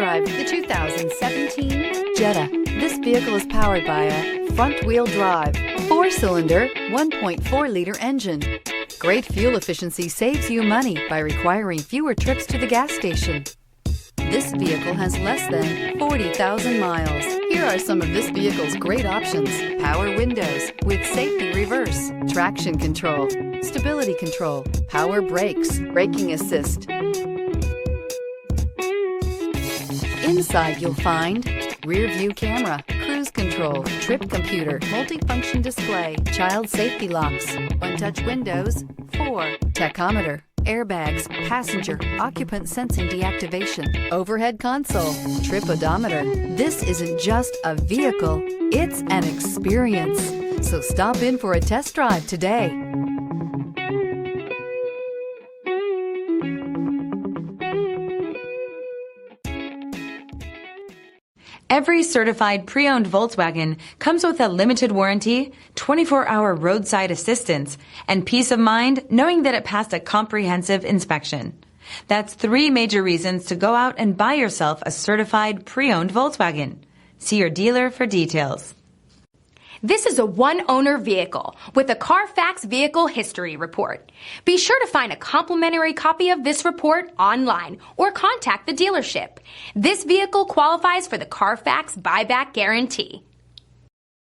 drive the 2017 Jetta. This vehicle is powered by a front-wheel drive, 4-cylinder, 1.4-liter engine. Great fuel efficiency saves you money by requiring fewer trips to the gas station. This vehicle has less than 40,000 miles. Here are some of this vehicle's great options: power windows with safety reverse, traction control, stability control, power brakes, braking assist. Inside you'll find rear view camera, cruise control, trip computer, multifunction display, child safety locks, one-touch windows, 4, tachometer, airbags, passenger, occupant sensing deactivation, overhead console, trip odometer. This isn't just a vehicle, it's an experience. So stop in for a test drive today. Every certified pre-owned Volkswagen comes with a limited warranty, 24-hour roadside assistance, and peace of mind knowing that it passed a comprehensive inspection. That's 3 major reasons to go out and buy yourself a certified pre-owned Volkswagen. See your dealer for details. This is a one-owner vehicle with a Carfax Vehicle History Report. Be sure to find a complimentary copy of this report online or contact the dealership. This vehicle qualifies for the Carfax Buyback Guarantee.